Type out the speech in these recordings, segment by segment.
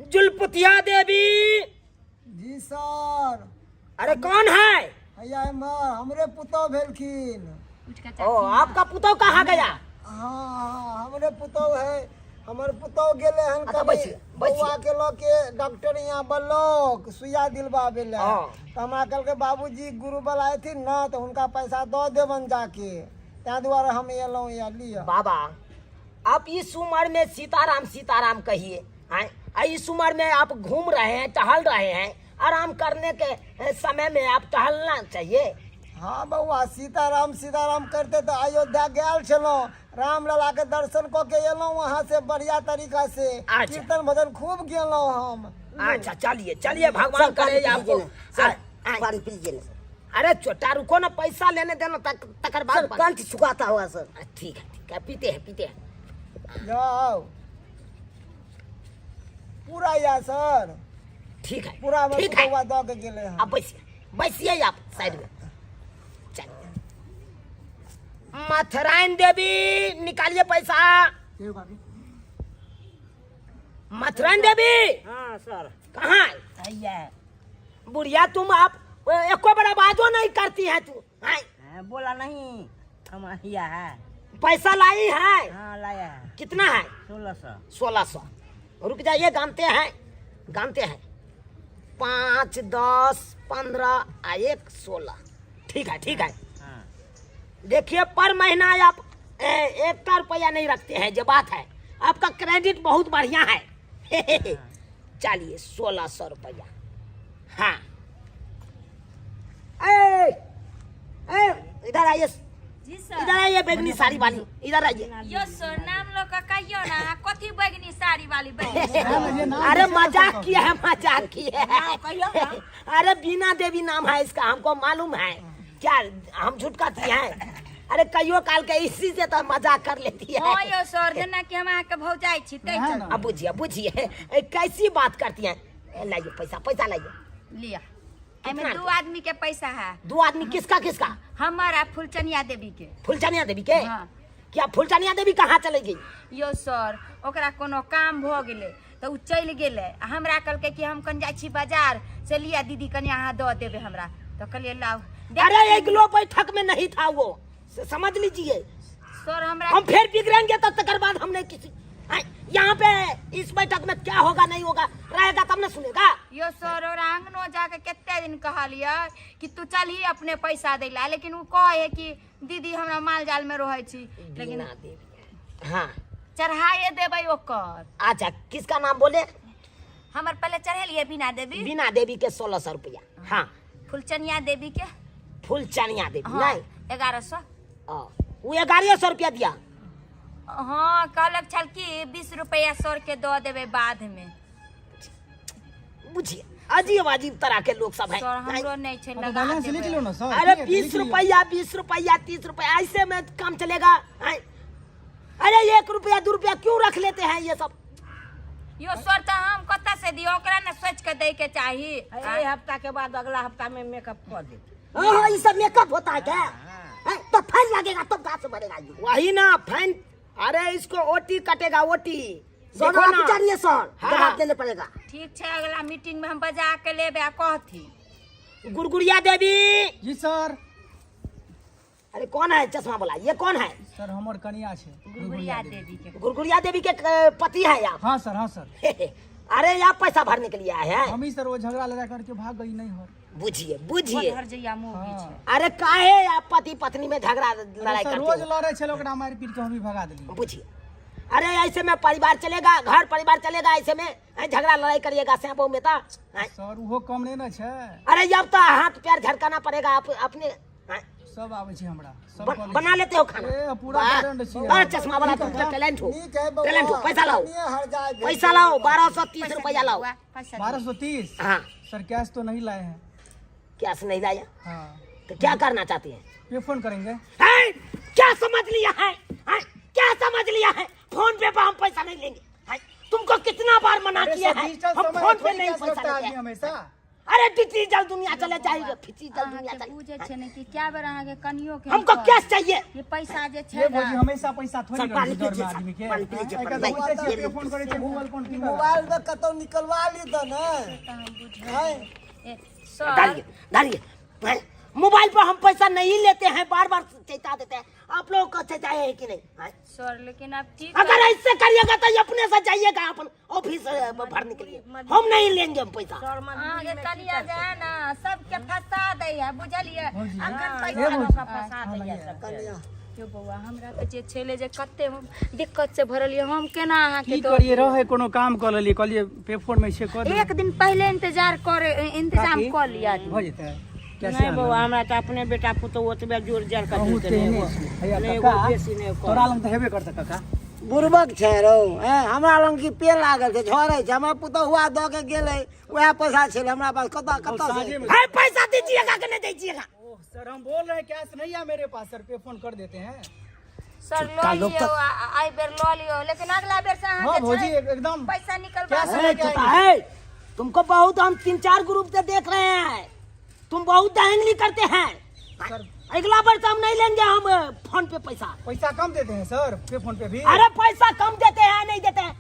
जुलपुतिया देवी। जी sir. अरे कौन है? हमरे पुतौ भेलखिन। ओ आपका पुतौ कहाँ गया? हाँ हमरे पुतौ है। हमर पुतौ गेले हन अच्छा, कभी बैठिए, बैठिए। बउआ के लके डॉक्टर यहाँ बल्लोक सुइया दिलवावे ले। तो हमरा कल के बाबूजी गुरु बुलाए थी ना तो उनका पैसा दो देवन जाके त्या द्वारा हम एलौं या लिया। बाबा आप इस उम्र में सीताराम सीताराम कहिए हैं? इस उम्र में आप घूम रहे हैं, टहल रहे हैं, आराम करने के समय में आप टहलना चाहिए। हाँ बउआ सीताराम सीताराम करते तो अयोध्या गया चलो राम लला के दर्शन को के एलौं वहाँ से बढ़िया तरीका से। अच्छा। कीर्तन भजन खूब गेलौं हम। अच्छा चलिए चलिए, भगवान करे आपको। पानी पीजिए ना अरे छोटा रुको ना, पैसा लेने देना तकर बाद सर। कंठ सुखाता हुआ सर। ठीक है पीते हैं पीते हैं। जाओ पूरा या सर ठीक है पूरा ठीक है। बउआ दो के गेले हैं। आप बैसिए आप साइड में। चलिए मथुराइन देवी निकालिए पैसा। मथुराइन देवी हाँ सर। कहाँ है? बुढ़िया तुम आप एको बड़ा बाजो नहीं करती है तू हैं? बोला नहीं हम हिया है। पैसा लाई है? हाँ लाया है कितना है? 1600। 1600। रुक जाइए, गानते हैं 5 10 15 1 16। ठीक है। हाँ। देखिए पर महीना आप 1 रुपया नहीं रखते हैं, जो बात है आपका क्रेडिट बहुत बढ़िया है। चलिए 1600 रुपया। हाँ इधर आइए, जी सर। इधर आइए बैगनी साड़ी वाली, इधर आइए। यो सर नाम लोग का कहियो ना कथी बैगनी साड़ी वाली बैगनी। अरे मजाक किया है। अरे बीना देवी नाम है इसका, हमको मालूम है। क्या हम झूठ कहती हैं? अरे कहियो काल के इसी से तो मजाक कर लेती है। हां यो सर जना कि हम आके भौजाई छी तै चल। अब बुझिए कैसी बात करती हैं। लाइए पैसा लाइए। लिया कितना? एमे 2 आदमी के पैसा है। 2 आदमी किसका? हमारा फुलचनिया देवी के। फुलचनिया देवी के? हाँ। क्या फुलचनिया देवी कहाँ चले गई? यो सर ओकरा कोनो काम भ गेले तो उ चल गेले। हमरा कहलके कि हम कन जाई छी बाजार से लिया दीदी कन यहाँ दो देबे हमरा। तो कहलिए लाओ। अरे 1 किलो बैठक में नहीं था वो, समझ लीजिए। सर हमरा हम फिर बिगड़ेंगे तो तकर बाद हमने किसी यहाँ पे इस बैठक में क्या होगा नहीं होगा रहेगा तब न सुनेगा। यो सर और आंगनो जाके कितने दिन कहलिए कि तू चल ही अपने पैसा दे ला, लेकिन वो कहे कि दीदी हमरा माल जाल में रहे छी। लेकिन हाँ चढ़ाए देबै ओकर। अच्छा किसका नाम बोले? हमर पहले चढ़ेलिए बीना देवी। बीना देवी के 1600 रुपया। हाँ फुलचनिया देवी के फुलचनिया देवी हाँ, नहीं 1100। वो 1100 रुपया दिया। हाँ कहलक छल कि 20 रुपया सर के दो देवे बाद में। बुझिए अजीब तरह के लोग सब हैं। सर हमरो नहीं छे लगा देबै। अरे 20 रुपया 30 रुपया ऐसे में काम चलेगा? अरे 1 रुपया 2 रुपया क्यों रख लेते हैं ये सब? यो सर तो हम कत्ता से दियो ओकरा ने सोच के दे के चाहिए। अगले हफ्ता के बाद अगला हफ्ता में मेकअप कर दे। हाँ ये सब मेकअप होता है क्या? तो फाइन लगेगा तब कहाँ से भरेगा? वही ना फाइन। अरे इसको ओटी कटेगा ओटी। सर देखो ना। चाहिए सर हाँ। जवाब देने पड़ेगा। ठीक है अगला मीटिंग में हम बजा के लेबे कहथी। गुरगुड़िया देवी। जी सर। अरे कौन है चश्मा वाला? ये कौन है? सर हमर कनिया छे गुरगुड़िया देवी के। गुरगुड़िया देवी के पति है आप? हाँ सर। अरे आप पैसा भरने के लिए आए हैं? हम ही सर वो झगड़ा लगा करके भाग गई नहीं हो। बुझिए घर जइया मुंह पीछे। अरे काहे आप पति पत्नी में झगड़ा लड़ाई करते रोज हो? लड़े छे ओकरा मार पीट के हम भी भगा देली। बुझिए अरे ऐसे में परिवार चलेगा, घर परिवार चलेगा? ऐसे में झगड़ा लड़ाई करिएगा श्याम में तो? सर वो कम नहीं ना छे। अरे जब तो हाथ पैर झड़काना पड़ेगा आप अपने। सब आवे छे हमरा सब बना लेते हो खाना? पूरा टैलेंट छे। अरे चश्मा वाला तुम टैलेंट हो। ठीक है बउआ, टैलेंट हो। पैसा लाओ हर जाए पैसा लाओ 1230 रुपया लाओ। 1230। हाँ सर कैश तो नहीं लाए हैं। कैश नहीं लाया हाँ तो क्या करना चाहते हैं? पे फोन करेंगे। है? क्या समझ लिया है? क्या समझ लिया है? फोन पे हम पैसा नहीं लेंगे। है? तुमको कितना बार मना किया है? हम फोन पे नहीं पैसा लेंगे। हमेशा अरे डिजिटल दुनिया चले जाएगा, डिजिटल दुनिया अहाँके चले। बुझे छै ने कि क्या बेर अहाँके कनियो के हमको कैश चाहिए। ये पैसा जे ये छै बोझी ना हमेशा पैसा थोड़ी सर, रहै पानी छै घर पीजिए, में सर, आदमी के। पानी पीजिए, एकर पानी तो बुझते छियै, पीजिए। पे फोन करे छै गूगल फोन की करबै। मोबाइल में कतौ निकलवा ली तो ना तऽ हम बुझै हैं? सर डालिए डालिए। हैं? मोबाइल पर हम पैसा नहीं लेते हैं, बार बार चेता देते हैं। आप लोगों को चेताए है कि नहीं? हैं? सर लेकिन आप की अगर ऐसे करिएगा तो ये अपने से जाइएगा अपन ऑफिस भरने के लिए, हम नहीं लेंगे हम पैसा। अहाँके कनिया जे है ना सबके फंसा दै है, बुझलिए? अखन पैसा ये लोग बुझ- के फंसा दै है सबके। कन्या यो बौआ हमरा के जे छेले जे कते हम दिक्कत से भरल ये, हम केना अहाँके की दऽ करिए रहे कोनो काम कर लेलिए, कहलिए पे फोन में से कर एक दिन पहले इंतजाम कर लिया भ जेतै। कैसे नहीं बउआ हमरा तो अपने बेटा पुतो ओतबे जोर जर कर बहुत देते तेहने हैं छै। हैया नहीं, काका, वो बेसी नहीं कर। तोरा लग तऽ हेबे करतै काका। बुर्बक छै रौ, हैं? हमरा लग की पेड़ लागल छै, झरै छै, हमरा पुतौ हुआ दऽ के गेलै, वएह पैसा छलै हमरा पास, कतऽ कतऽ साँझे से में है पैसा दीजिएगा कि नहीं दीजिएगा? ओह सर हम बोल रहे हैं कैश नहीं है मेरे पास सर, पे फोन कर देते हैं। सर का लो लोग लियो, तो- आई बेर लो लियो, लेकिन अगला बेर से हाँ अहाँके भौजी छै, एकदम पैसा निकलवा कैश अरे लेके चुप आएंगे। है, तुमको बहुत हम 3-4 ग्रुप से देख रहे हैं, तुम बहुत दहंगली करते हैं। सर अगला बार से हम नहीं लेंगे हम फोन पे पैसा। पैसा कम देते हैं सर पे फोन पे भी। अरे पैसा कम देते हैं नहीं देते हैं?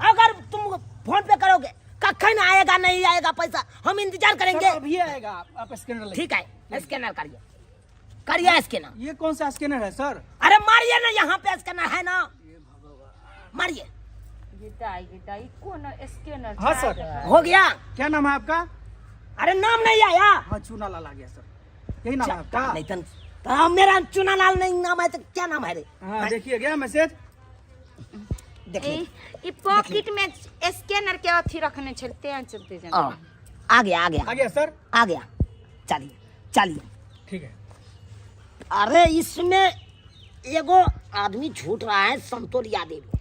अगर तुम फोन पे करोगे कखन आएगा नहीं आएगा पैसा, हम इंतजार करेंगे। सर अभी आएगा, आप स्कैनर ले। ठीक है, स्कैनर करिए, करिए स्कैनर। ये कौन सा स्कैनर है सर? अरे मारिए ना, यहाँ पे स्कैनर है ना, मारिए। गिटाई कौन स्कैनर हाँ सर। हो गया? क्या नाम है आपका? अरे नाम नहीं आया? हाँ चूना लाल आ गया सर, यही नाम है आपका? नहीं तो मेरा चुनालाल नहीं नाम है तो क्या नाम है रे? हाँ देखिए गया मैसेज। देखिए ई पॉकेट में स्कैनर के अथी रखने चलते हैं, चलते जाते आ गया आ गया आ गया सर, आ गया, चलिए चलिए। ठीक है। अरे इसमें एगो आदमी झूठ रहा है, संतोलिया देवी।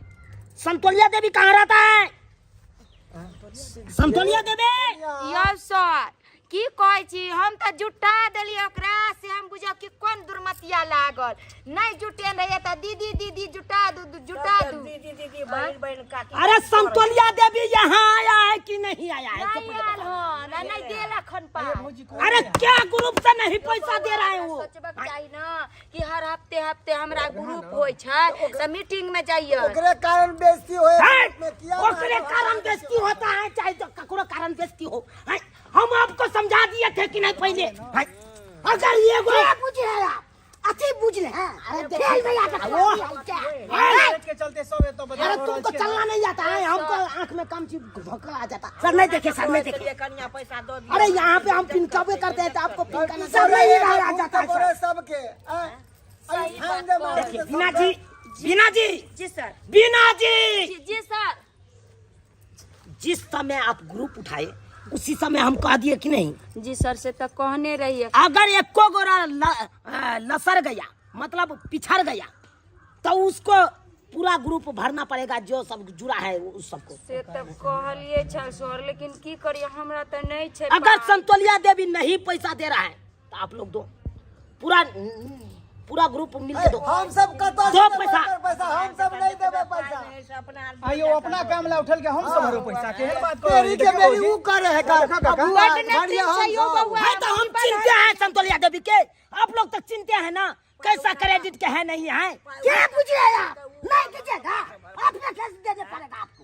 संतोलिया देवी कहाँ रहता है? संतोलिया देवी यो सर की कहै छी, हम तो जुटा देलिए ओकरा से, हम बुझब कि कोन दुर्मतिया लागल, नहीं जुटे रहिए तो दीदी दीदी जुटा दू जुटा दू। दीदी दीदी बहन बहन काकी अरे संतोलिया देवी यहाँ आया है कि नहीं आया है? नहीं आयल हो ना, नहीं देला खन पा। अरे क्या ग्रुप से नहीं पैसा दे रहा है वो? सोचबक चाही ना कि हर हफ्ते हफ्ते हमरा ग्रुप होय छै त मीटिंग में जाइए। ओकरे कारण बेइज्जती होए है? में किया ओकरे कारण बेइज्जती होता है, चाहे तो ककरो कारण बेइज्जती हो। है? हम आपको समझा दिए थे कि नहीं पहले? है? अगर ये बुझे आप अच्छी बुझ ले हैं? अरे खेल में आता वो मैसेज के चलते सब ये तो बता अरे रहा तुमको है। चलना नहीं आता है, हमको आंख में कम चीज धोखा आ जाता। सर नहीं देखे, सर नहीं देखे। कन्या पैसा दो दिया। अरे यहाँ पे हम पिनकावे करते हैं तो आपको पिनकाना सब सर नहीं रहा जाता है सर। सबके हैं? अरे खान दे मार देखिए के बीना जी, बीना जी, जी सर, बीना जी, जी सर। जिस समय आप ग्रुप उठाए उसी समय हम कह दिए कि नहीं? जी सर से तो कहने रहिए। अगर एको गोरा लसर गया मतलब पिछड़ गया तो उसको पूरा ग्रुप भरना पड़ेगा, जो सब जुड़ा है उस सबको। से तो कहलिए छल सर, लेकिन की करिए हमरा तो नहीं छै। अगर संतोलिया देवी नहीं पैसा दे रहा है तो आप लोग दो, पूरा ग्रुप मिलके दो। हम सब कतौ दो से पैसा। पैसा हम सब नहीं देबे पैसा। अपना आइयो अपना काम ला उठल के हम सब भरो पैसा के बात करो। तेरी के मेरी वो करे है का काका, बुआ बड नहीं घड़िया हम चाहिए सब। बउआ। है तो हम चिंते हैं संतोलिया देवी के, आप लोग तो चिंते हैं ना कैसा क्रेडिट के है नहीं है? क्या पूछिएगा? नहीं दीजिएगा, आपने कैसे देने पड़ेगा आपको?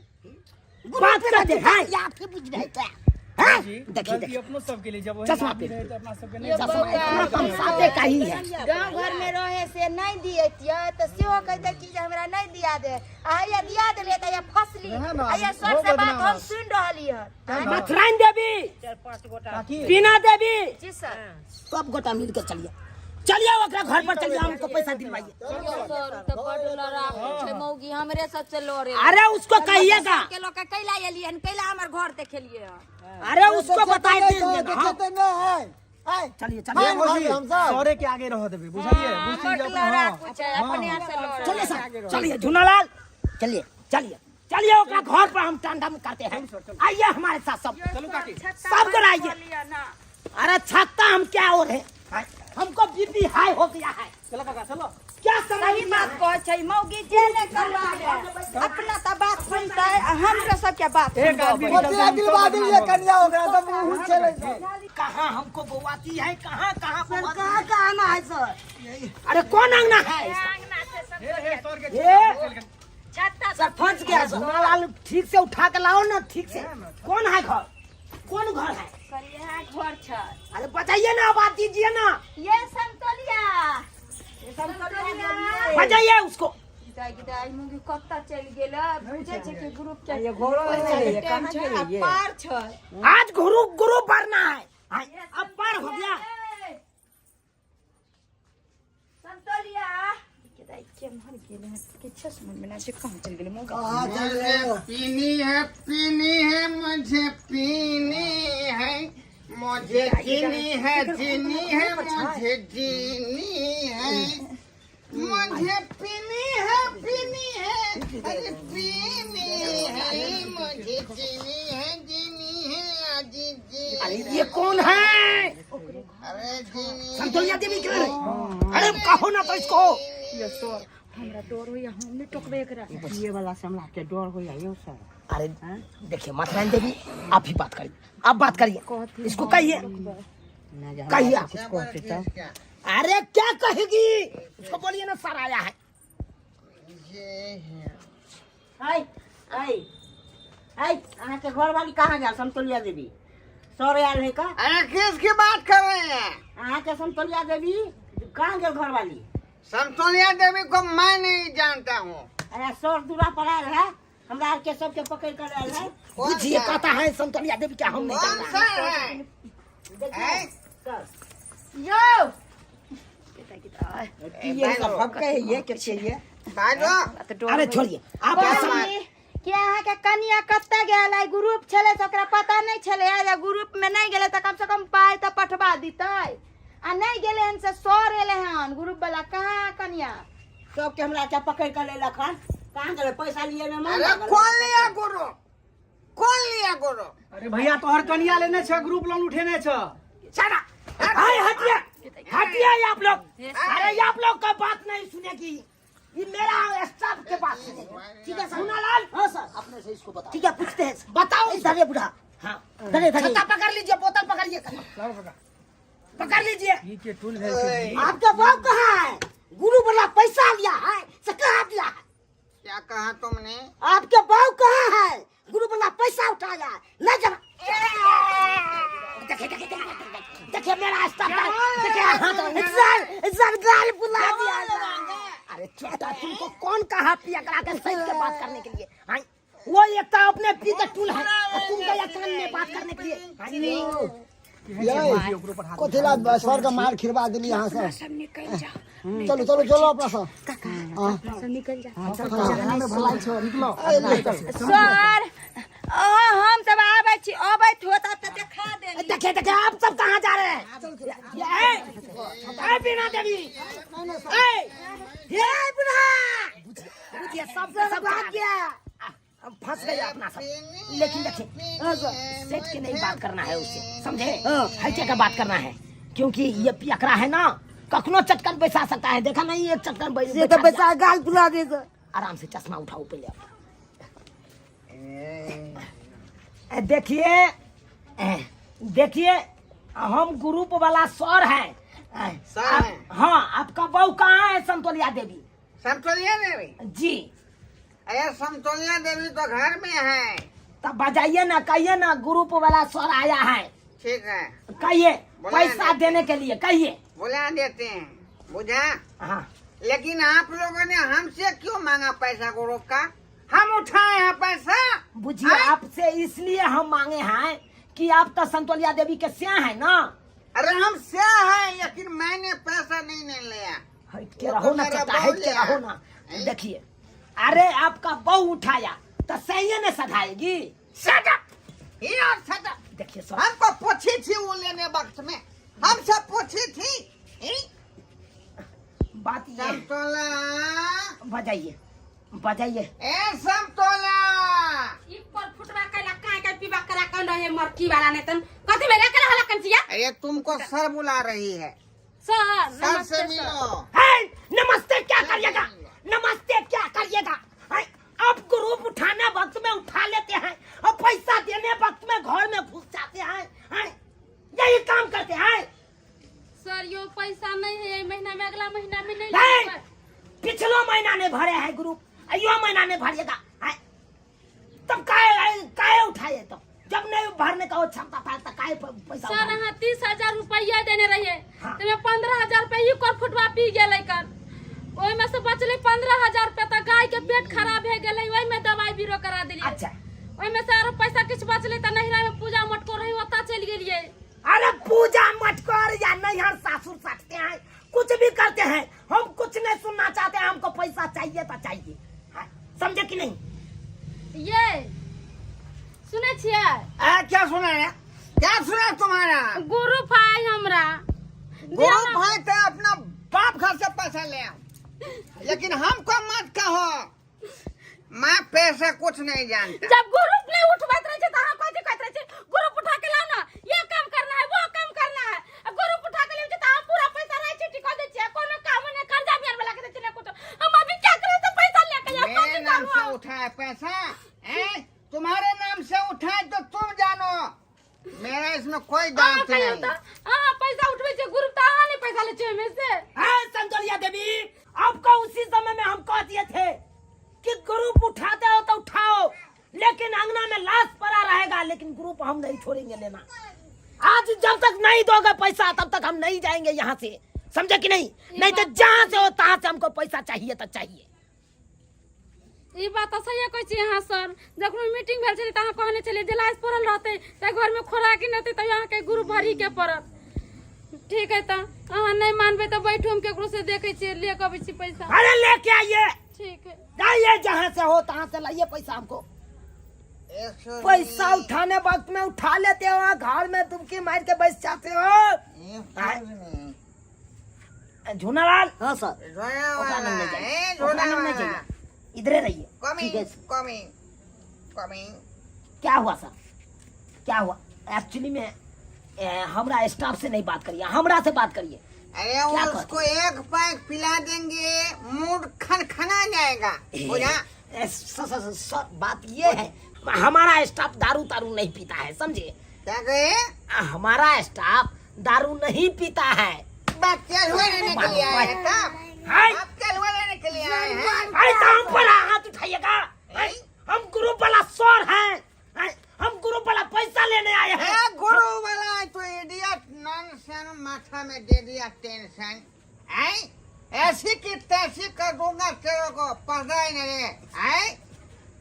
बात करते हैं या आपके पूछ रहे क्या? हैं? जी, देखिए गलती देखिए अपनों सब के लिए, जब वही चश्मा आदमी पे। रहे तो अपना सबके नहीं। ये चश्मा बउआ, इतना कम सादे का ही है। गांव घर में रहे से नहीं दियतिया तो सेहो कहते कि जे हमरा नहीं दिया दे, आ ये दिया देले त ये फसली, है ना, आ ये सर वो से बात बदनाम। हम सुन रहली है। मथुराइन देवी, 4-5 गोटा काकी बीना देवी, जी सर। सब गोटा मिल के चलिए, चलिए ओकरा घर पर चलिए, हमको पैसा दिलवाइए। सर तो बड लड़ा छै मौगी, हमरे सबसे लड़े। अरे उसको कहिएगा, के लोग के कैला एलियन, कैला हमर घर देखेलिए हन। अरे उसको बताइए तो दीजिएगा। हाँ, देखते न है चलिए ये चलिए भौजी, हम सब। सौरे के आगे रह देबे, बुझलिए? बुझती बड जब लड़ा हाँ। कुछ है, अपने आप से लड़े। चलिए सर, चलिए झूनालाल, चलिए चलिए चलिए ओकरा घर पर हम टंडम करते हैं। आइए हमारे साथ सब, चलो काकी। सब को आइए। अरे छत्ता हम क्या हो रहे हैं? हमको बीपी हाई हो गया है। चलो काका चलो। क्या सही समझ बात कह छै मौगी जेने करवा दे अपना त बात सुनता है हमरा सब के बात एक आदमी सुइया दिलवा दिलिए कन्या ओकरा सब मुंह छेले छै। कहाँ हमको बवाती है कहाँ कहाँ सर बवाती कहाँ का आना है सर? अरे कौन अंगना है अंगना से सब ये छत्ता सरपंच के लाल ठीक से उठा के लाओ ना ठीक से। कौन है घर कौन घर है? करिया घर छ अरे बताइए ना बात दीजिए ना ये संतोलिया ये संतोलिया बताइए उसको। दाई मुंगी कत्ता चल गेल बुझे छै कि ग्रुप के ये घोड़ो है, कम छै ये। पार छ आज गुरु गुरु भरना है। हाँ, अब पार हो गया। संतोलिया के दाई के मर गेल है किछ समझ में ना छै कहां चल गेल मुंगी कहाँ चल रहे हो? पीनी है मुझे पीनी है मुझे जीनी है मुझे जीनी है मुझे पीनी है अरे पीनी है मुझे जीनी है आजी जी अरे ये कौन है? अरे जीनी संतोलिया देवी क्यों है? अरे कहो ना तो इसको। ये सर हमरा डर होया हम नहीं टोकबे एकरा ये वाला से हमरा के डर हो जाइयो सर। अरे देखिए मतरान देवी आप ही बात करिए आप बात करिए इसको कहिए ना जा कहिए आप। कुछ कहते तो अरे क्या कहेगी उसको बोलिए ना सर आया है। हाय हाय हाय अहाँ के घर वाली कहाँ जा समतोलिया देवी सर आयल है का? अरे किसकी बात कर रहे हैं? अहाँ के समतोलिया देवी कहाँ गेल घर वाली? समतोलिया देवी को मैं नहीं जानता हूँ। अरे सर दूरा पर आयल है हमरा के सबके पकड़ कर आयल है। बुझिए कहता है संतोलिया देवी क्या हम नहीं कौन जानते सा हैं। है? देखिए सर यो ये सब भग के ये के चाहिए बाजो अरे छोड़िए आप ऐसा कि अहाँ के कनिया कत्ता गेल है ग्रुप छले तो ओकरा पता नहीं छले आ ग्रुप में नहीं गेले तो कम से कम पाई तो पठवा दीते आ नहीं गेले हन से सर एले हन ग्रुप वाला कहाँ कनिया सबके हमरा के पकड़ कर लेलक हन। कहाँ गेले पैसा लिए में अरे कौन लिया गुरु? अरे भैया तोहर कनिया लेने छ ग्रुप लोन उठेने छ। सारा हाय हटिए आप लोग। अरे ये आप लोग का बात नहीं सुनेगी ये मेरा स्टाफ के बात सुनेगी। ठीक है सोनालाल। हाँ सर अपने से इसको बताओ। ठीक है पूछते हैं बताओ धरे बुढ़ा। हाँ धरे छत्ता पकड़ लीजिए बोतल पकड़िए पकड़ लीजिए। ये के टूल है आपका बाप कहाँ है? गुरु वाला पैसा लिया है से कहाँ दिया है? क्या कहा तुमने? आपके बाप कहाँ है? गुरु वाला पैसा उठाया है ले जरा। देखिए मेरा स्टाफ देखिए सर गाल बुला दिया। अरे छोटा तुमको कौन कहा पिया करा के सही के बात करने के लिए? हाँ वो एक तो अपने पीछे टूल है और तुम गया कान में बात करने के लिए। हाँ कोथिला सर का मार खिलवा दिली यहाँ से। चलो चलो चलो अपना सब सर हम सब आबै छी अबैत होता त देखा देनी। देखिए देखिए आप सब कहाँ जा रहे हैं? ये बीना देवी ये बुढ़ा बुझिए सब भाग गया। अब फंस गए अपना सब। लेकिन देखिए सेठ के नहीं बात करना है उससे समझे हल्के का बात करना है क्योंकि ये पियकरा है ना कखनो चटकन बैसा सकता है। देखा नहीं एक चटकन बैसा गाल फुला दे। आराम से चश्मा उठाओ पहले। देखिए हम ग्रुप वाला सर है। सर हैं? हाँ आपका बहू कहाँ है संतोलिया देवी? समतोलिया देवी? जी अरे समतोलिया देवी तो घर में है। तब बजाइए ना कहिए ना ग्रुप वाला सर आया है ठीक है कहिए बोला पैसा नहीं। देने के लिए कहिए। बुला देते हैं बुझा। हाँ लेकिन आप लोगों ने हमसे क्यों मांगा पैसा ग्रुप का? हम उठाए हैं पैसा। बुझिए आपसे इसलिए हम मांगे हैं कि आप तो संतोलिया देवी के स्या है ना। अरे हम से हैं लेकिन मैंने पैसा नहीं लिया। हट के रहो ना मेरा चटा बहू हट के लिया। रहो ना। देखिए अरे आपका बहू उठाया तो सही ने सधाएगी। देखिए सर हमको पूछी थी वो लेने वक्त में हमसे पूछी थी। बात ये समतोला बजाइए बजाइए। ए समतोला ई पर फुटवा कैला काय काय पीबा करा कन रहे मरकी वाला ने तन कथि मेरा करा हला कंसिया ये तुमको सर बुला रही है। सर सर से मिलो। है नमस्ते क्या क्या करिएगा? नमस्ते क्या करिएगा? आप ग्रुप उठाने वक्त में उठा लेते हैं और पैसा देने वक्त में घर में घुस जाते हैं। यही काम करते हैं। सर यो पैसा नहीं है ये महीना में, अगला महीना में नहीं नहीं, लगेगा। पिछलो महीना ने भरे हैं ग्रुप, यो महीना ने भरिएगा। तब काय उठाए? तो जब नहीं भरने का वो क्षमता था तो काय पैसा सर हाँ 30,000 रुपया देने रहिए हाँ। तो मैं 15,000 रुपया ही कर फुटवा पी गए कर ओई में से बचले 15,000 रुपया तो गाय के पेट खराब है गए ओई में दवाई बीरो करा दिलिए। अच्छा, ओई में से और पैसा कुछ बचले तो नहिरा में पूजा मटको रही होता चल गेलिए। अरे पूजा मटकोर या नैहर सासुर सटते हैं, कुछ भी करते हैं, हम कुछ नहीं सुनना चाहते हैं। हमको पैसा चाहिए तो चाहिए। समझे कि नहीं? ये सुने छिए क्या सुना है? क्या सुना तुम्हारा? गुरु भाई हमरा गुरु भाई तो अपना बाप घर से पैसा ले आओ, लेकिन हमको मत कहो, मैं पैसा कुछ नहीं जानता। जब ग्रुप नहीं उठबैत रहे छै त अहाँ कथि कहैत रहे छी ग्रुप उठा के लाओ ना, ये काम करना है वो काम करना है। ग्रुप उठा के ले छै त अहाँ पूरा पैसा रहे छै टिका दे छिए, कोनो काम नहीं, कर्जा बियान वाला के दे छिए कुछ। हम अभी क्या करें तो पैसा लेके जाओ। मेरे नाम से उठाए पैसा तुम्हारे नाम से उठाए तो तुम जानो, मेरा इसमें कोई दांत नहीं। अहाँ पैसा उठबे छै ग्रुप त अहाँ नहीं पैसा ले छै में से। संतोलिया देवी, आपको उसी समय में हम कह दिए थे कि ग्रुप उठाते हो तो उठाओ, लेकिन अंगना में लाश पड़ा रहेगा, लेकिन ग्रुप हम नहीं छोड़ेंगे लेना। आज जब तक नहीं दोगे पैसा तब तक हम नहीं जाएंगे यहाँ से, समझे कि नहीं? नहीं तो जहाँ से हो तहाँ से हमको पैसा चाहिए तो चाहिए। ई बात तो सही कहै छी अहाँ सर। जखन मीटिंग भेल छलै त अहाँ कहने छलिए जे लाश पड़ल रहतै त घर में खोराकी नहीं त यहाँ के ग्रुप भरी के पड़त। ठीक है त अहाँ नहीं मानबे तो बैठू, हम केकरो से देखे छी ले के आबै छी पैसा। अरे लेके आइए, ठीक है जाइए जहाँ से हो तहाँ से लाइए पैसा हमको। पैसा उठाने वक्त में उठा लेते हो, घर में तुमकी मार के बैठ जाते हो। झूनालाल, हाँ सर, इधर रहिए। ठीक है सर। क्या हुआ सर? क्या हुआ? एक्चुअली में हमरा स्टाफ से नहीं बात करिए, हमरा से बात करिए। अरे वो उसको एक पैक पिला देंगे, मूड खनखना जाएगा। सर बात ये है, हमारा स्टाफ दारू तारू नहीं पीता है, समझे? क्या कहे? हमारा स्टाफ दारू नहीं पीता है। बात क्या हुआ लेने के लिए आए हैं? आप क्या हुआ लेने के लिए आए हैं? हम पर हाथ उठाइएगा। हम ग्रुप वाला सर हैं, हम ग्रुप वाला पैसा लेने आए हैं। गुरु वाला तो इडियट नॉनसेंस माथा में दे दिया टेंशन। ऐसी की तैसी कर दूंगा तेरे को, पता ही नहीं।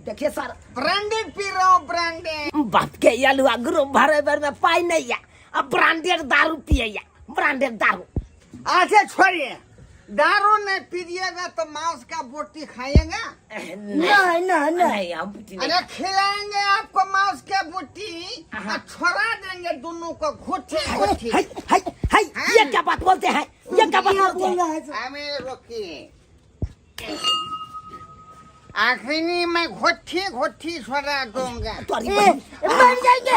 देखिए सर, ब्रांडेड पी रहा हूँ, ब्रांडेड। बात के यालुआ ग्रुप भरे भर में पाई नहीं है, अब ब्रांडेड दारू पिए, ब्रांडेड दारू। अच्छा छोड़िए, दारू नहीं पीजिएगा तो मांस का बोटी खाइएगा? नहीं हम अरे खिलाएंगे आपको मांस का बोटी और छोड़ा देंगे दोनों को घुट्टी घुट्टी। ये क्या बात बोलते हैं? ये क्या बात बोलते हैं? हमें रोकिए, आखिरी में घुट्टी घुट्टी छोड़ा दूंगा। मर जाएंगे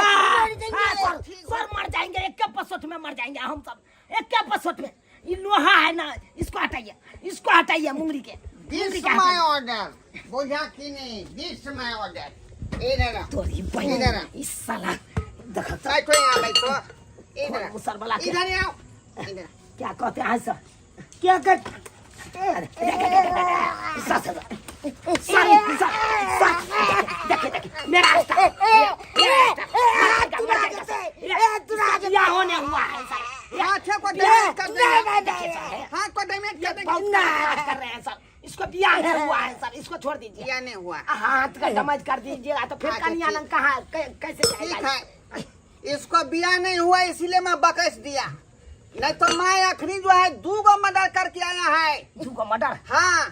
सर, मर जाएंगे, एक के पसोट में मर जाएंगे हम सब, एक के पसोट में। ये लोहा है ना, इसको हटाइए, इसको हटाइए मुंगरी के। दिस माय ऑर्डर, बुझा कि नहीं? This my order. इधर तोरी बहन, इस साला देखो तो बैठो यहाँ, बैठो इधर, मुसर वाला के इधर आओ, इधर। क्या कहते हैं सर? क्या कर मेरा होने हुआ है सर। हाथ को डैमेज कर देंगे, हाथ को डैमेज कर देंगे सर। इसको बिया नहीं हुआ है सर, इसको छोड़ दीजिए। या नहीं हुआ? हाथ का डैमेज कर दीजिएगा तो फिर कन्या कहाँ कैसे ठीक है, इसको बिया नहीं हुआ इसीलिए मैं बकस दिया, नहीं तो मैं आखिरी जो है 2 मर्डर करके आया है। 2 मर्डर? हाँ,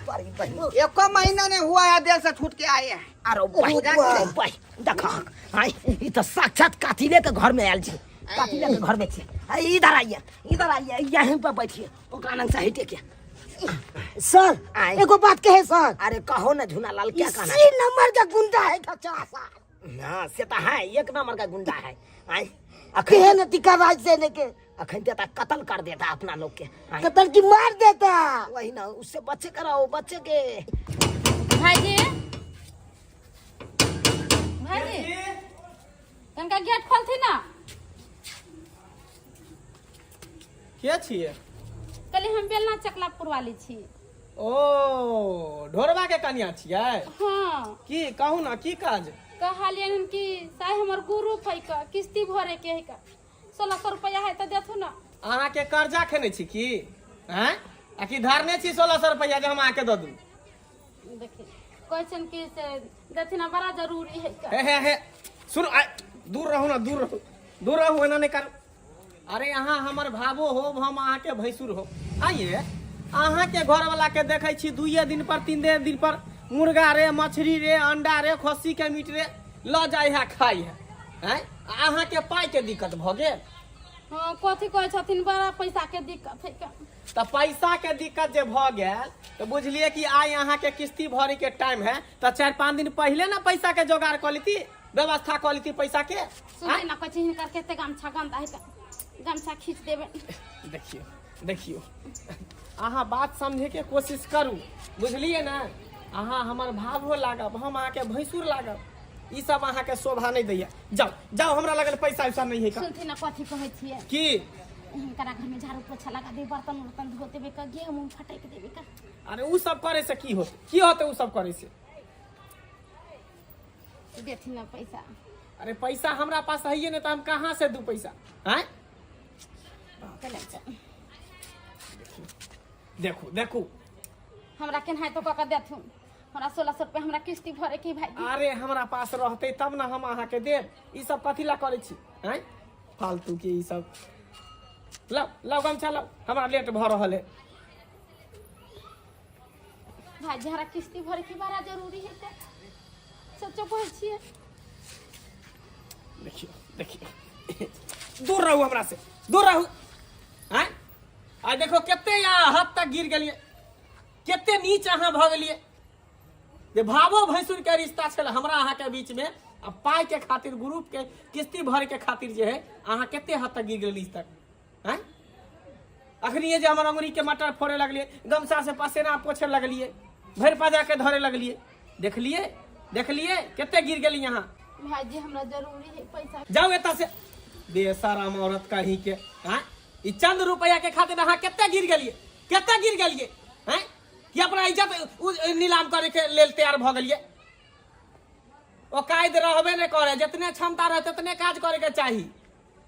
एक महीना नहीं हुआ है, देर से छूट के आए हैं। अरे भाई देखा, ये तो साक्षात कातिले के घर में आयल छी, कातिले के घर में छी। इधर आइए, इधर आइए, यहीं पर बैठिए, ओकरा नंग से हटे क्या। सर एगो बात कहे सर। अरे कहो ना झूनालाल, क्या कहना? इसी नंबर का गुंडा है खचा सर। हाँ से तो है, 1 नंबर का गुंडा है। अखे न टिका राज से ने के अखन देता कत्ल कर देता अपना लोग के कत्ल की मार देता वही ना उससे बच्चे कराओ बच्चे के भाईजी भाईजी तनका गेट खोलथी ना के छिए कल हम बेलना चकलापुर वाली छी ओ ढोरबा के कन्या छिए हाँ की कहू ना की काज कहलियन कि साय हमर ग्रुप है का किस्ती भरे के है का 1600 रुपया है तो देथु ना अहाँ के कर्जा खेने छी की हैं आ की धारने छी 1600 रुपया जे हम आके द दू देखिए क्वेश्चन की से देथिना बड़ा जरूरी है का हे सुन दूर रहो ना दूर रहो एना नहीं कर अरे अहाँ हमर भावो हो हम अहाँ के भैंसुर हो आइए अहाँ के घर वाला के देखे छी 2 दिन पर 3 दिन पर मुर्गा रे मछली रे अंडा रे खस्सी के मीट रे ल जाय है खाई है हैं अहाँ के पाई के दिक्कत भ गेल हाँ कथी कहै छथिन बड़ा पैसा के दिक्कत है का तो पैसा के दिक्कत जे भ गेल तो बुझलिए कि आई अहाँ के किस्ती भरे के टाइम है तो 4-5 दिन पहले ना पैसा के जोगाड़ कर लीती व्यवस्था कर लीती पैसा के सुने ना कहै हिनकर केते गमछा गंदा है का गमछा खींच देबे देखियो अहाँ बात समझे के कोशिश करू बुझलिए ना अहाँ हमर भावो लागब हम अहाँ के भैंसुर लागब ई सब अहाँ के शोभा नहीं दैया जाओ हमरा लगल पैसा वैसा नहीं है का सुनथी ना कथी कहै छियै की हिनकरा घर में झाड़ू पोछा लगा दे बर्तन उर्तन धो देबे का गेहूं फटक देबे का अरे उ सब करे से की होते उ सब करे से देथी ना पैसा अरे पैसा हमरा पास है नहीं तो हम कहाँ से दूं पैसा हैं चले जा देखू हमरा केनाहे तो कक देथु हमरा 1600 रुपया हमरा किस्ती भरे के भाई अरे हमरा पास रहते तब ना हम अहाँ के देब ई सब कथी ला करे छी हैं फालतू के ई सब लाओ गमछा लाओ हमरा लेट भ रहल है भाई जरा किस्ती भरे के बड़ा जरूरी है त सच्चो कहै छियै देखियो दूर रहू हमरा से दूर रहू हैं आ देखो केते यहाँ हद तक गिर गेलिए केते नीच अहाँ भ गेलिए जे भावो भैंसुर के रिश्ता छल हमरा अहाँ के बीच में आ पाई के खातिर ग्रुप के किस्ती भरे के खातिर जे है अहाँ केते हद तक गिर गेलिए इस तक हैं अखनी जे हमर अंगुरी के मटर फोड़े लगलिए गमछा से पसेना पोछे लगलिए भर पाजा के धरे लगलिए देखलिए केते गिर गेली यहाँ भाई जी हमरा जरूरी है पैसा जाओ एता से बेशरम औरत कहीं के हैं ई चंद रुपया के खातिर अहाँ केते गिर गेलिए हैं कि अपना इज्जत नीलाम करे के लेल तैयार भ गेलिए ओ कायद रहबे नहीं करे जितने क्षमता रहे उतने काज करे के चाहिए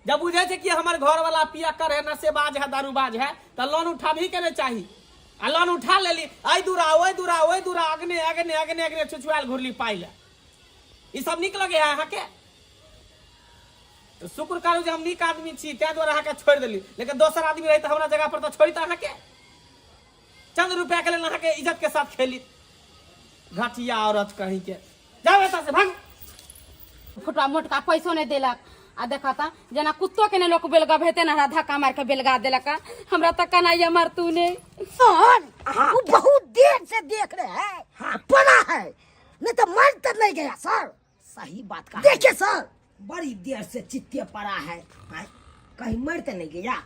जब बुझे छे कि हमर घर वाला पियक्कर है नशेबाज है दारूबाज है तो लोन उठा भी के नहीं चाहिए आ लोन उठा लेली आई दूरा ओए दूरा अगने छुछुआल घुरली पाइले ई सब निक लगे है अहाँ के तो शुक्र करू जे हम नीक आदमी छी तै द्वारा अहाँ के छोड़ देली लेकिन दोसर आदमी रही तो हमरा जगह पर तो छोड़ी तो अहाँ के चंद रुपया के लेल अहाँ के इज्जत के साथ खेली घटिया औरत कहीं के जाओ एता से भाग फुटवा मोटका पैसो नहीं देलक आ देखा था जना कुत्तो के ने लोग बेलगा भेते ना धक्का मार के बेलगा देलक हमरा तक कनाइया मार तू ने सर वो बहुत देर से देख रहे हैं हाँ पड़ा है नहीं तो मर तो नहीं गया सर सही बात कहा देखिए सर बड़ी देर से चित्ते पड़ा है हाँ? कहीं मर तो नहीं गया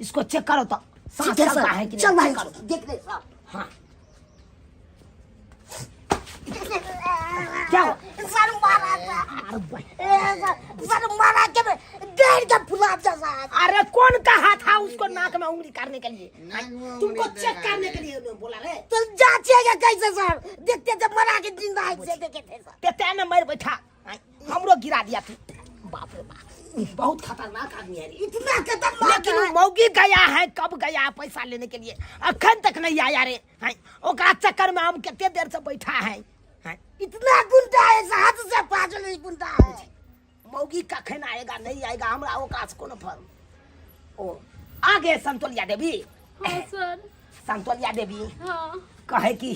इसको चेक करो तो सांस चलता है कि नहीं चेक करो देख ले सर हाँ क्या सर मारा के डेढ़ का फुलाब जैसा अरे कौन कहा था उसको नाक में उंगली करने के लिए तुमको चेक करने के लिए बोला रे तो जांचेगा कैसे सर देखते जब मरा के जिंदा है से देखे थे सर ते में मर बैठा हमरो गिरा दिया तू बाप रे बाप बहुत खतरनाक आदमी है इतना खतरनाक लेकिन मौगी गया है कब गया पैसा लेने के लिए अखन तक नहीं आया रे ओकरा चक्कर में हम कितने देर से बैठा है इतना गुंडा है हाथ से पागल नहीं गुंडा है मौगी कखन आएगा नहीं आएगा हमरा ओकास कोनो फर्क ओ आगे संतोलिया देवी हाँ सर संतोलिया देवी हाँ कहे कि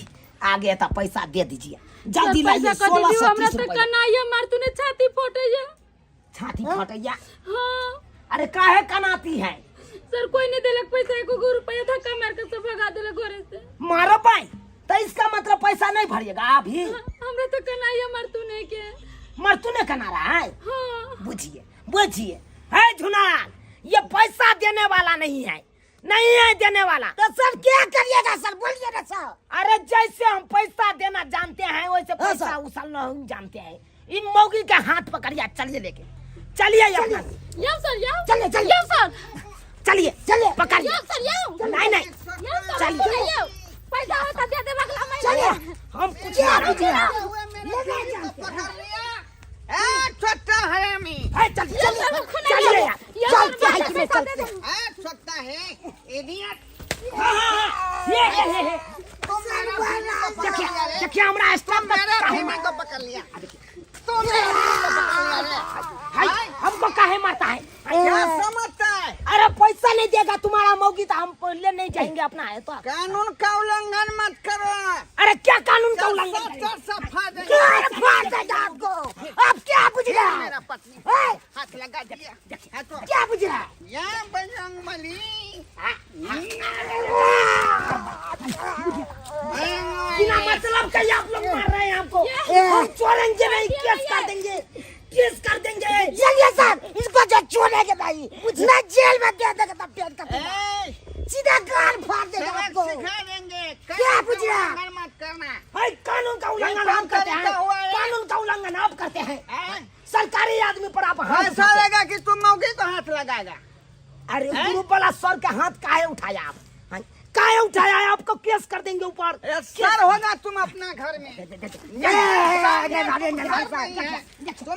आगे तो पैसा दे दीजिए जल्दी पैसा लाइए कर दीजिए हमरा 1630 तक रुपया कनाइया मार तूने छाती फोटैया छाती फटैया हाँ अरे काहे कनाती है सर कोई नहीं देलक पैसा एको रुपया धक्का मार के सब भगा देलक घरे से मारो पाई तो इसका मतलब पैसा नहीं भरिएगा अभी हमरा तो कनाइया मार तूने के मर तूने कना रहा है हाँ बुझिए है झुनार, ये पैसा देने वाला नहीं है, नहीं है देने वाला। तो सर क्या करिएगा सर, बोलिए ना सर। अरे जैसे हम पैसा देना जानते हैं वैसे पैसा उछलना हम जानते हैं। इन मौगी के हाथ पकड़िए, चलिए लेके चलिए अपना। यो सर यो चलिए चलिए यो सर चलिए चलिए पकड़िए। यो सर यो नहीं नहीं यो सर चलिए। यो पैसा होता दे दे बगला में चलिए, हम कुछ नहीं पूछेगा। पकड़ लिया। ए छोटा हरामी। चलिए यो सर खून चलिए यार, यो चलते हैं सर इसमें, पैसा चलते दे हैं। दे। छोटा है इडियट। ये तुम मेरा बीवी को पकड़ लिया रे। देखिए हमारा स्टाफ मेरा बीवी को पकड़ लिया। तुम मेरा बीवी को पकड़ लिया रे। हमको काहे मारता है? क्या समझता है? अरे पैसा नहीं देगा तुम्हारा मौगी तो हम पहले नहीं जाएंगे अपना है तो। कानून का उल्लंघन मत करो। अरे क्या कानून का उल्लंघन सब करेंगे? सफा देंगे। क्या फाड़ देगा आपको? आप क्या बुझ रहा है? मेरा पत्नी ए, हाथ लगा दिया। हटो। क्या बुझ रहा है? या बजरंग बली। बिना मतलब का ये आप लोग मार रहे हैं हमको। हम छोड़ेंगे नहीं, केस कर देंगे, केस कर देंगे। चलिए सर, इसको जो छोड़ेंगे भाई ना जेल में दे देगा तब पेट का ए, सीधा गाल फाड़ देगा सबक आपको। सिखा देंगे। क्या पूछ रहा? उल्लंघन मत करना। भाई कानून का उल्लंघन हम करते हैं, तरीका हुआ है। कानून का उल्लंघन आप करते हैं। ए, सरकारी आदमी पर आप हाथ ऐसा उठाते हैं। लगा कि तुम मौके को हाथ लगाएगा। अरे ग्रुप वाला सर के हाथ काहे उठाया आप? हाँ, काहे उठाया है? आपको केस कर देंगे ऊपर। ये सर होगा तुम अपना घर में। तुम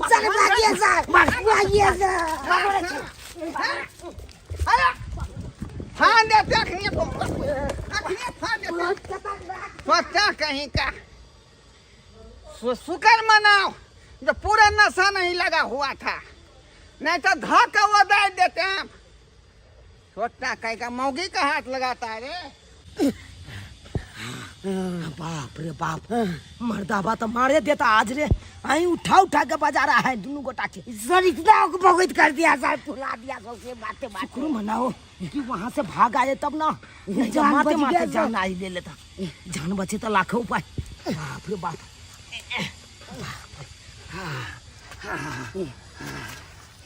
सर भागिए सर, भागिए सर। फाड़ देते अखनी को। अखनी फाड़ देते। सोचा कहीं का शुक्र मनाओ जो पूरा नशा नहीं लगा हुआ था, नहीं तो धक्का वो दे देते हैं। छोटा कहीं का मौगी का हाथ लगाता है रे। बाप रे बाप, मर्दाबा तो मारे देता आज रे। आई उठा उठा के बजा रहा है दोनों गोटा के। सर इतना बहुत कर दिया सर, फुला दिया सबसे बातें बात। शुक्र मनाओ कि वहाँ से भाग आए तब ना, नहीं जब जान मारते बच मारते गया जान आई ले लेता। जान बचे तो लाखों उपाय। बाप रे बाप।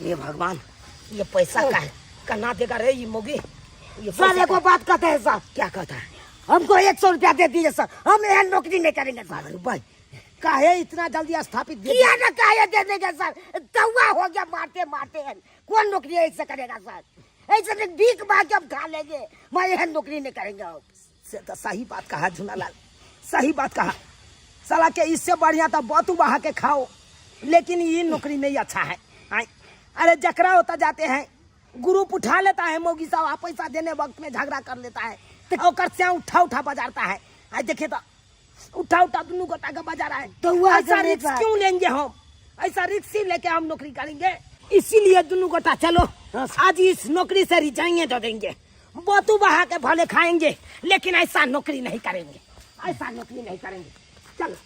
ये भगवान, ये पैसा का करना देगा रे ये मोगी। ये सर एक बात कहते हैं सर, क्या कहता है? हमको 100 रुपया दे दीजिए सर, हम यहाँ नौकरी नहीं करेंगे सर। अरे भाई काहे इतना जल्दी स्थापित दे किया ना काहे दे देंगे सर, तवा हो गया मारते मारते हैं। कौन नौकरी ऐसे करेगा सर? ऐसे तो भीख मांग के हम खा लेंगे, मैं यहाँ नौकरी नहीं करेंगे। से तो सही बात कहा झुनालाल, सही बात कहा। साला के इससे बढ़िया तो बतू बहा के खाओ, लेकिन ये नौकरी नहीं अच्छा है। आय, अरे जकरा होता जाते हैं, ग्रुप उठा लेता है मौगी साहब, पैसा देने वक्त में झगड़ा कर लेता है तो से उठा उठा बजाता है। आज देखे तो उठा उठा दोनों गोटा का बजा रहा है। तो वो ऐसा रिस्क क्यों लेंगे हम? ऐसा रिस्क ही लेके हम नौकरी करेंगे। इसीलिए दोनों गोटा चलो आज इस नौकरी से रिजाइन दे देंगे, बतू बहा के भले खाएंगे, लेकिन ऐसा नौकरी नहीं करेंगे, ऐसा नौकरी नहीं करेंगे। चलो।